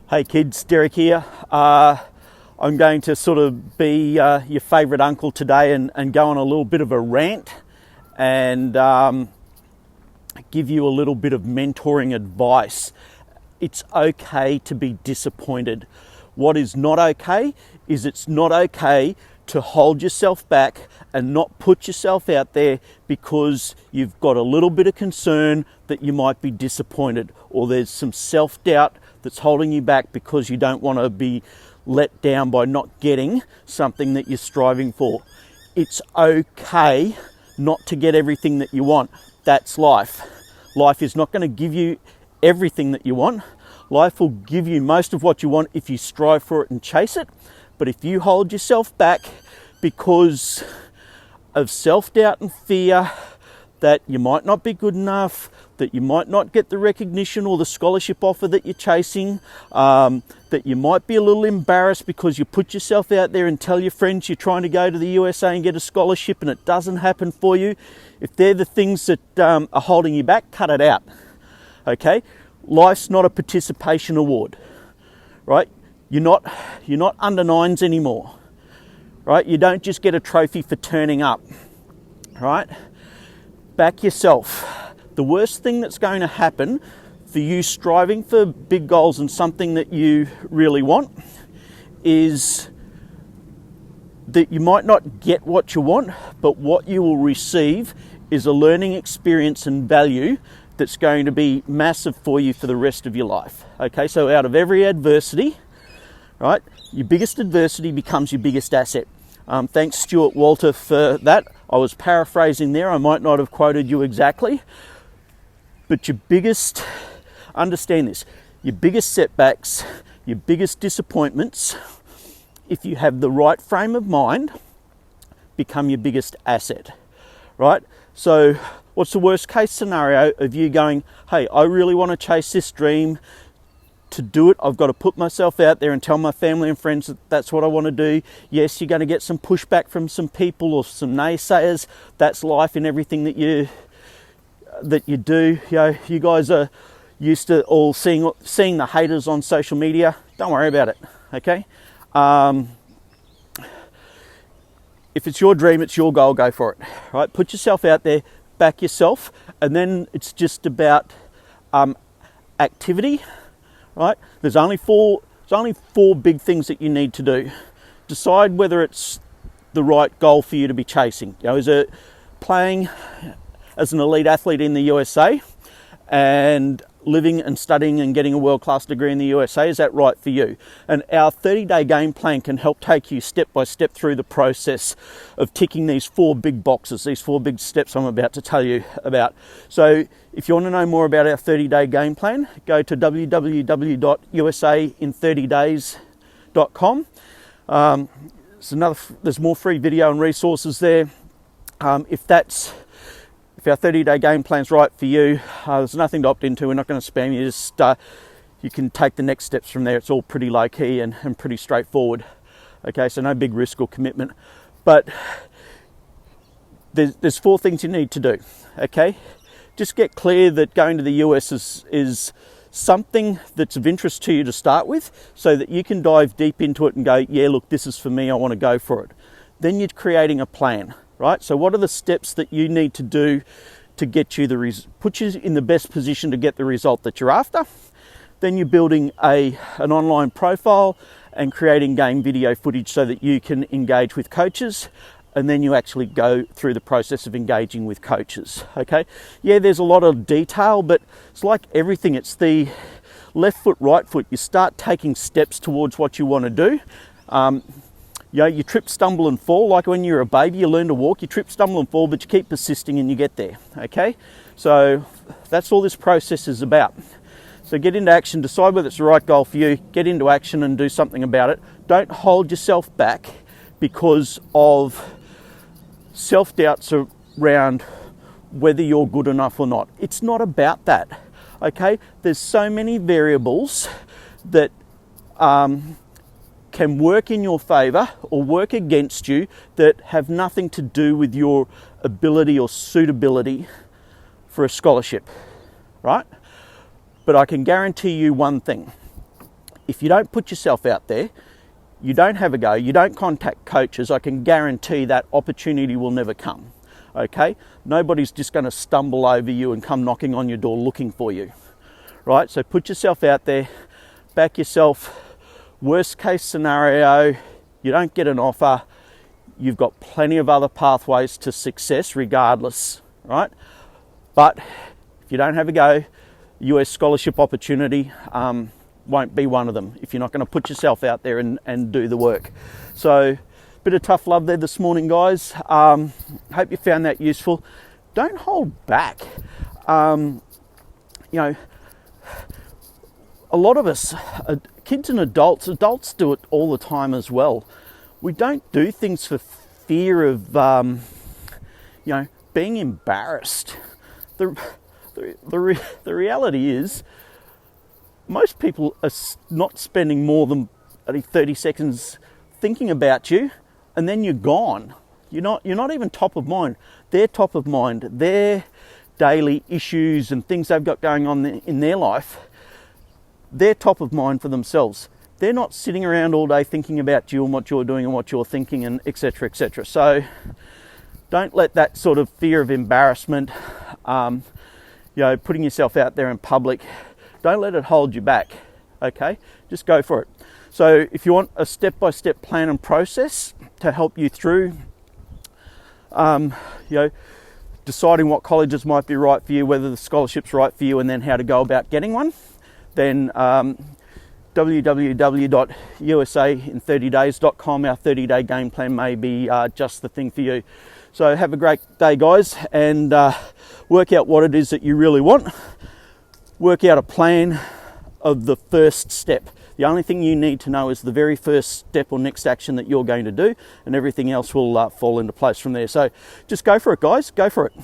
Hey kids, Derek here. I'm going to sort of be your favourite uncle today and go on a little bit of a rant and give you a little bit of mentoring advice. It's okay to be disappointed. What is not okay is it's not okay to hold yourself back and not put yourself out there because you've got a little bit of concern that you might be disappointed, or there's some self-doubt that's holding you back because you don't want to be let down by not getting something that you're striving for. It's okay not to get everything that you want. That's life. Life is not going to give you everything that you want. Life will give you most of what you want if you strive for it and chase it. But if you hold yourself back because of self-doubt and fear that you might not be good enough, that you might not get the recognition or the scholarship offer that you're chasing, that you might be a little embarrassed because you put yourself out there and tell your friends you're trying to go to the USA and get a scholarship and it doesn't happen for you, if they're the things that are holding you back, cut it out, okay? Life's not a participation award, right? You're not under nines anymore, right? You don't just get a trophy for turning up, right? Back yourself. The worst thing that's going to happen for you striving for big goals and something that you really want is that you might not get what you want, but what you will receive is a learning experience and value that's going to be massive for you for the rest of your life. Okay, so out of every adversity, right, your biggest adversity becomes your biggest asset. Thanks Stuart Walter for that. I was paraphrasing there. I might not have quoted you exactly. But understand this, your biggest setbacks, your biggest disappointments, if you have the right frame of mind, become your biggest asset, right? So what's the worst case scenario of you going, hey, I really want to chase this dream. To do it, I've got to put myself out there and tell my family and friends that that's what I want to do. Yes, you're going to get some pushback from some people or some naysayers. That's life in everything that you do. You know, you guys are used to all seeing the haters on social media. Don't worry about it, okay? If it's your dream, it's your goal, go for it, right? Put yourself out there, back yourself, and then it's just about activity. Right? There's only four big things that you need to do. Decide whether it's the right goal for you to be chasing. You know, is it playing as an elite athlete in the USA and living and studying and getting a world-class degree in the USA? Is that right for you? And our 30-day game plan can help take you step by step through the process of ticking these four big boxes, these four big steps I'm about to tell you about. So if you want to know more about our 30-day game plan, go to www.usain30days.com. There's more free video and resources there. If our 30-day game plan's right for you, there's nothing to opt into. We're not going to spam you. Just you can take the next steps from there. It's all pretty low key and pretty straightforward. Okay, so no big risk or commitment. But there's four things you need to do. Okay, just get clear that going to the US is something that's of interest to you to start with, so that you can dive deep into it and go, yeah, look, this is for me. I want to go for it. Then you're creating a plan. Right? So what are the steps that you need to do to get you put you in the best position to get the result that you're after? Then you're building an online profile and creating game video footage so that you can engage with coaches, and then you actually go through the process of engaging with coaches. Okay? Yeah, there's a lot of detail, but it's like everything. It's the left foot, right foot. You start taking steps towards what you want to do. You know, you trip, stumble and fall. Like when you're a baby, you learn to walk, you trip, stumble and fall, but you keep persisting and you get there, okay? So that's all this process is about. So get into action, decide whether it's the right goal for you, get into action and do something about it. Don't hold yourself back because of self-doubts around whether you're good enough or not. It's not about that, okay? There's so many variables that can work in your favour or work against you that have nothing to do with your ability or suitability for a scholarship, right? But I can guarantee you one thing. if you don't put yourself out there, you don't have a go, you don't contact coaches, I can guarantee that opportunity will never come. Okay? Nobody's just going to stumble over you and come knocking on your door looking for you. Right? So put yourself out there, back yourself. Worst case scenario, you don't get an offer, you've got plenty of other pathways to success regardless, right? But if you don't have a go, US scholarship opportunity won't be one of them if you're not going to put yourself out there and do the work. So, bit of tough love there this morning, guys. Hope you found that useful. Don't hold back. You know, a lot of us, kids and adults do it all the time as well. We don't do things for fear of, you know, being embarrassed. The reality is, most people are not spending more than 30 seconds thinking about you, and then you're gone. You're not even top of mind. They're top of mind. Their daily issues and things they've got going on in their life, they're top of mind for themselves. They're not sitting around all day thinking about you and what you're doing and what you're thinking and etc. etc. So don't let that sort of fear of embarrassment, you know, putting yourself out there in public, don't let it hold you back. Okay, just go for it. So if you want a step-by-step plan and process to help you through, you know, deciding what colleges might be right for you, whether the scholarship's right for you, and then how to go about getting one, then www.usain30days.com, our 30-day game plan may be just the thing for you. So have a great day, guys, and work out what it is that you really want. Work out a plan of the first step. The only thing you need to know is the very first step or next action that you're going to do, and everything else will fall into place from there. So just go for it, guys. Go for it.